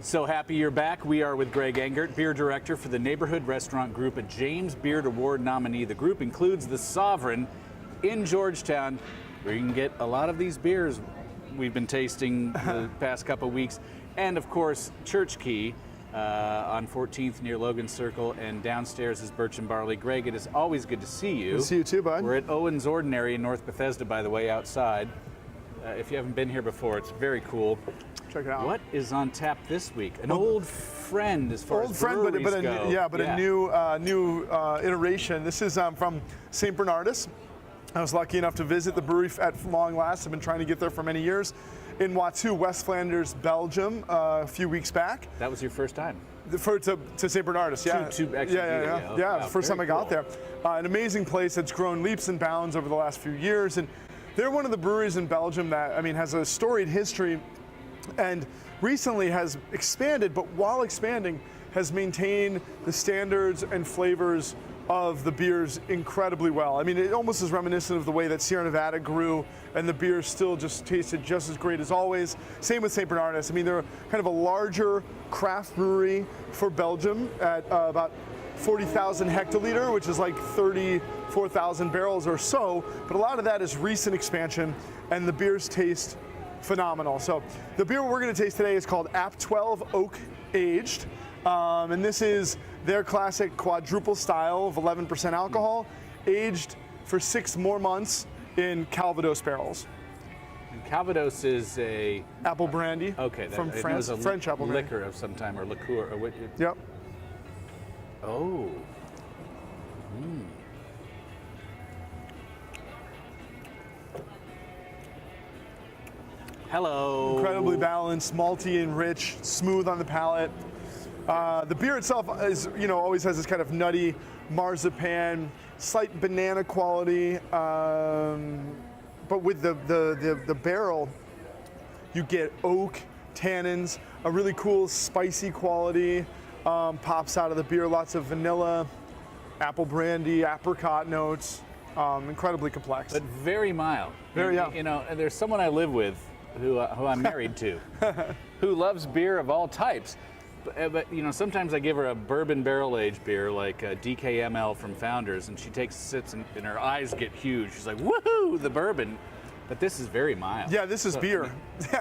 So happy you're back. We are with Greg Engert, beer director for the neighborhood restaurant group, a James Beard Award nominee. The group includes the Sovereign in Georgetown, where you can get a lot of these beers we've been tasting the past couple weeks. And of course, Church Key on 14th near Logan Circle, and downstairs is Birch and Barley. Greg, it is always good to see you. Good to see you too, bud. We're at Owen's Ordinary in North Bethesda, by the way, outside. If you haven't been here before, it's very cool. Check it out. What is on tap this week? An old friend as far as breweries go. A new iteration. This is from St. Bernardus. I was lucky enough to visit the brewery at long last. I've been trying to get there for many years. In Watteau, West Flanders, Belgium, a few weeks back. That was your first time? To St. Bernardus, yeah. Wow, the first time I got there. An amazing place that's grown leaps and bounds over the last few years. And they're one of the breweries in Belgium that, has a storied history and recently has expanded, but while expanding, has maintained the standards and flavors of the beers incredibly well. It almost is reminiscent of the way that Sierra Nevada grew, and the beers still just tasted just as great as always. Same with St. Bernardus. They're kind of a larger craft brewery for Belgium at about 40,000 hectoliter, which is like 34,000 barrels or so, but a lot of that is recent expansion, and the beers taste phenomenal. So the beer we're going to taste today is called Abt 12 Oak Aged, and this is their classic quadruple style of 11% alcohol, aged for 6 more months in Calvados barrels. And Calvados is a apple brandy. Okay, from France, French apple brandy. Liquor of some time, or liqueur. Or what, yep. Oh. Hello. Incredibly balanced, malty and rich, smooth on the palate. The beer itself is, always has this kind of nutty marzipan, slight banana quality, but with the barrel, you get oak, tannins, a really cool spicy quality pops out of the beer. Lots of vanilla, apple brandy, apricot notes. Incredibly complex. But very mild. Very, yeah. And there's someone I live with who I'm married to, who loves beer of all types. But sometimes I give her a bourbon barrel-aged beer like DKML from Founders, and she takes sips and her eyes get huge. She's like, woohoo, the bourbon. But this is very mild. Yeah, this is beer.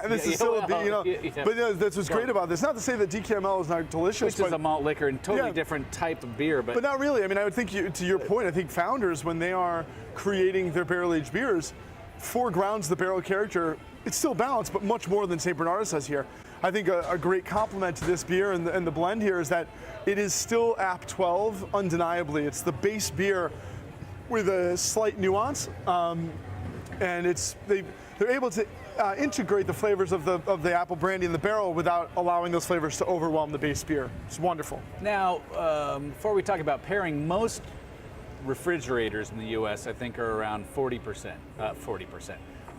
This is still a beer, But that's what's great about this. Not to say that DKML is not delicious. Which is a malt liquor and totally different type of beer. But not really. I would think, to your point, I think Founders, when they are creating their barrel-aged beers, foregrounds the barrel character. It's still balanced, but much more than St. Bernardus has here. I think a great compliment to this beer and the blend here is that it is still Abt 12, undeniably. It's the base beer with a slight nuance, and they're able to integrate the flavors of the apple brandy in the barrel without allowing those flavors to overwhelm the base beer. It's wonderful. Now, before we talk about pairing, most refrigerators in the U.S. I think are around 40%.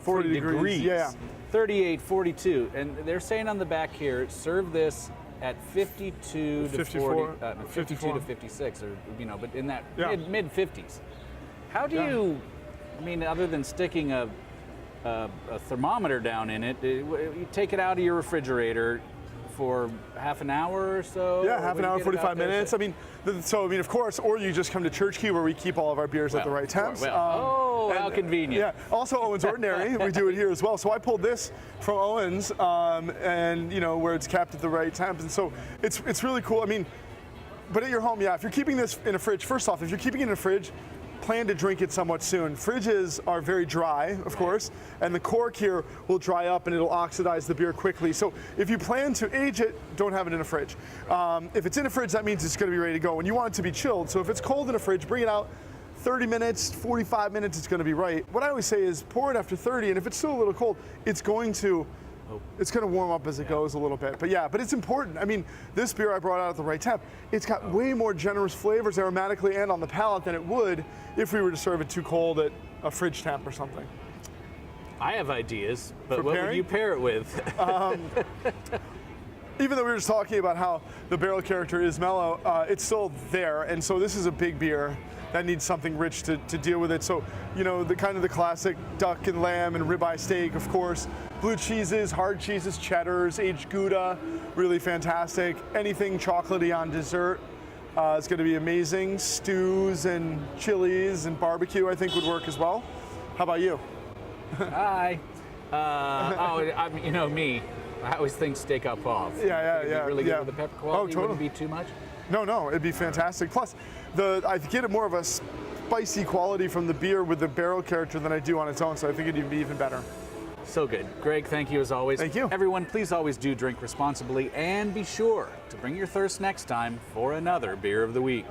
40 degrees. Yeah. 38, 42, and they're saying on the back here, serve this at 52 to 52 to 56, or but in that mid 50s. How do you? Other than sticking a thermometer down in it, you take it out of your refrigerator for half an hour or so? Yeah, half an hour, 45 minutes. Of course, or you just come to Church Key where we keep all of our beers at the right temps. How convenient. Yeah, also Owen's Ordinary, we do it here as well. So I pulled this from Owen's, where it's kept at the right temp. And so it's really cool. But at your home, if you're keeping this in a fridge, first off, if you're keeping it in a fridge, plan to drink it somewhat soon. Fridges are very dry, of course, and the cork here will dry up and it'll oxidize the beer quickly. So if you plan to age it, don't have it in a fridge. If it's in a fridge, that means it's going to be ready to go. And you want it to be chilled. So if it's cold in a fridge, bring it out 30 minutes, 45 minutes, it's going to be right. What I always say is pour it after 30, and if it's still a little cold, it's going to warm up as it goes a little bit. But it's important. This beer I brought out at the right temp, it's got way more generous flavors aromatically and on the palate than it would if we were to serve it too cold at a fridge temp or something. I have ideas, but what would you pair it with? Even though we were just talking about how the barrel character is mellow, it's still there, and so this is a big beer that needs something rich to deal with it. So, you know, the kind of the classic duck and lamb and ribeye steak, of course. Blue cheeses, hard cheeses, cheddars, aged Gouda, really fantastic. Anything chocolatey on dessert is going to be amazing. Stews and chilies and barbecue, I think, would work as well. How about you? Hi. You know me. I always think steak au poivre. Yeah. Really good with the pepper quality. Oh, totally. Wouldn't be too much. No, it'd be fantastic. Plus, I get more of a spicy quality from the beer with the barrel character than I do on its own, so I think it'd be even better. So good. Greg, thank you as always. Thank you. Everyone, please always do drink responsibly and be sure to bring your thirst next time for another Beer of the Week.